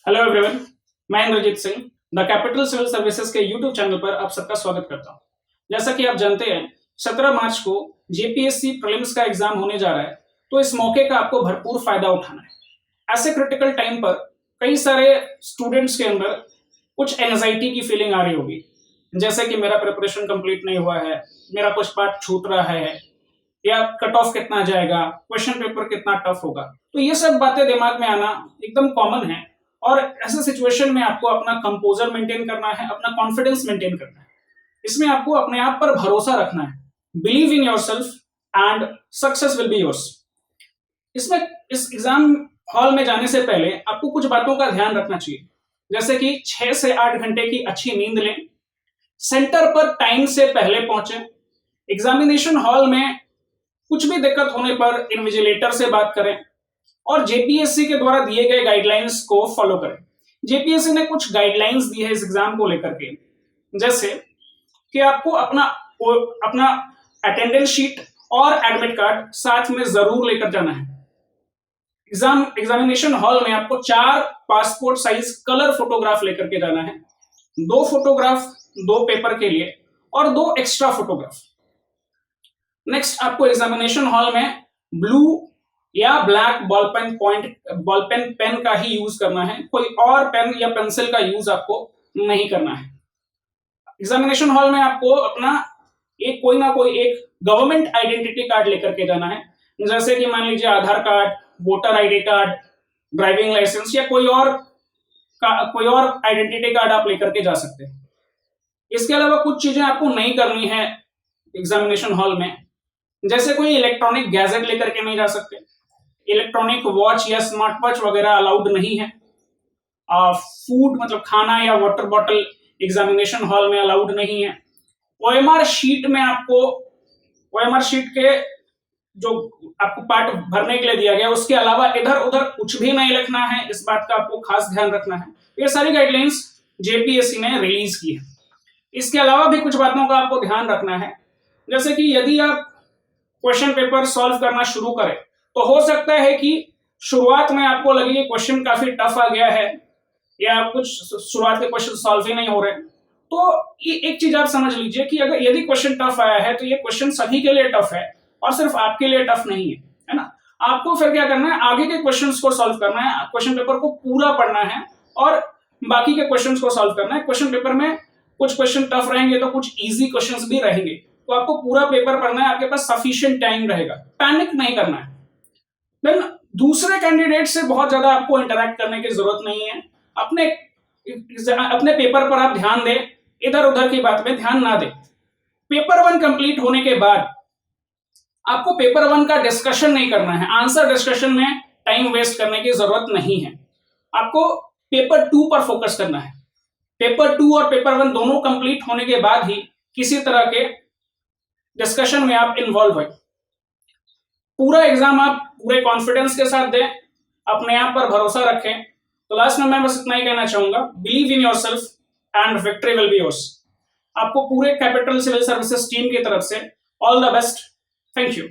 Hello everyone, मैं Inderjeet Singh the capital civil services के YouTube channel पर आप सबका स्वागत करता हूं। जैसा कि आप जानते हैं 17 मार्च को जेपीएससी प्रीलिम्स का एग्जाम होने जा रहा है, तो इस मौके का आपको भरपूर फायदा उठाना है। ऐसे क्रिटिकल टाइम पर कई सारे स्टूडेंट्स के अंदर कुछ एंजाइटी की फीलिंग आ रही होगी, जैसे कि मेरा प्रिपरेशन कंप्लीट नहीं हुआ है, मेरा कुछ पार्ट छूट रहा है, या कट ऑफ कितना जाएगा, क्वेश्चन पेपर कितना टफ होगा। तो ये सब बातें दिमाग में आना एकदम कॉमन है और ऐसे सिचुएशन में आपको अपना कंपोजर मेंटेन करना है, अपना कॉन्फिडेंस मेंटेन करना है। इसमें आपको अपने आप पर भरोसा रखना है। Believe in yourself and success will be yours. इसमें इस एग्जाम हॉल में जाने से पहले आपको कुछ बातों का ध्यान रखना चाहिए, जैसे कि 6 से 8 घंटे की अच्छी नींद लें, सेंटर पर टाइम से पहले पहुंचे, एग्जामिनेशन हॉल में कुछ भी दिक्कत होने पर इन्विजिलेटर से बात करें और जेपीएससी के द्वारा दिए गए गाइडलाइंस को फॉलो करें। जेपीएससी ने कुछ गाइडलाइंस दी है इस एग्जाम को लेकर के, जैसे कि आपको अपना अटेंडेंस शीट और एडमिट कार्ड साथ में जरूर लेकर जाना है। एग्जामिनेशन हॉल में आपको 4 पासपोर्ट साइज कलर फोटोग्राफ लेकर के जाना है, 2 फोटोग्राफ 2 पेपर के लिए और 2 एक्स्ट्रा फोटोग्राफ। नेक्स्ट, आपको एग्जामिनेशन हॉल में ब्लू या ब्लैक बॉलपेन पेन का ही यूज करना है, कोई और पेन या पेंसिल का यूज आपको नहीं करना है। एग्जामिनेशन हॉल में आपको अपना कोई ना कोई एक गवर्नमेंट आइडेंटिटी कार्ड लेकर के जाना है, जैसे कि मान लीजिए Aadhaar card, voter ID card, driving licence या कोई और आइडेंटिटी कार्ड आप लेकर के जा सकते हैं। इसके अलावा कुछ चीजें आपको नहीं करनी है एग्जामिनेशन हॉल में, जैसे कोई इलेक्ट्रॉनिक गैजेट लेकर के नहीं जा सकते, इलेक्ट्रॉनिक वॉच या स्मार्ट वॉच वगैरह अलाउड नहीं है, फूड मतलब खाना या वाटर बॉटल एग्जामिनेशन हॉल में अलाउड नहीं है। ओएमआर शीट के जो आपको पार्ट भरने के लिए दिया गया, उसके अलावा इधर उधर कुछ भी नहीं लिखना है, इस बात का आपको खास ध्यान रखना है। ये सारी गाइडलाइंस जेपीएससी ने रिलीज की है। इसके अलावा भी कुछ बातों का आपको ध्यान रखना है, जैसे कि यदि आप क्वेश्चन पेपर सॉल्व करना शुरू करें तो हो सकता है कि शुरुआत में आपको लगे कि क्वेश्चन काफी टफ आ गया है या कुछ शुरुआत के क्वेश्चन सॉल्व ही नहीं हो रहे, तो ये एक चीज आप समझ लीजिए कि अगर यदि क्वेश्चन टफ आया है तो ये क्वेश्चन सभी के लिए टफ है और सिर्फ आपके लिए टफ नहीं है ना। आपको फिर क्या करना है, आगे के क्वेश्चंस को सॉल्व करना है, क्वेश्चन पेपर को पूरा पढ़ना है और बाकी के क्वेश्चंस को सॉल्व करना है। क्वेश्चन पेपर में कुछ क्वेश्चन टफ रहेंगे तो कुछ इजी क्वेश्चंस भी रहेंगे, तो आपको पूरा पेपर पढ़ना है, आपके पास सफिशिएंट टाइम रहेगा, पैनिक नहीं करना है। देन दूसरे कैंडिडेट से बहुत ज्यादा आपको इंटरैक्ट करने की जरूरत नहीं है। अपने पेपर पर आप ध्यान दें, इधर उधर की बात में ध्यान ना दें। पेपर 1 कंप्लीट होने के बाद आपको पेपर 1 का डिस्कशन नहीं करना है, आंसर डिस्कशन में टाइम वेस्ट करने की जरूरत नहीं है। आपको पेपर 2 पर फोकस करना है। पेपर 2 और पेपर 1 दोनों कंप्लीट होने के बाद ही किसी तरह के डिस्कशन में आप इन्वॉल्व हैं। पूरा एग्जाम आप पूरे कॉन्फिडेंस के साथ दें, अपने आप पर भरोसा रखें। तो लास्ट में मैं बस इतना ही कहना चाहूंगा, believe in yourself and victory will be yours. आपको पूरे कैपिटल सिविल सर्विसेज टीम की तरफ से all the best. Thank you.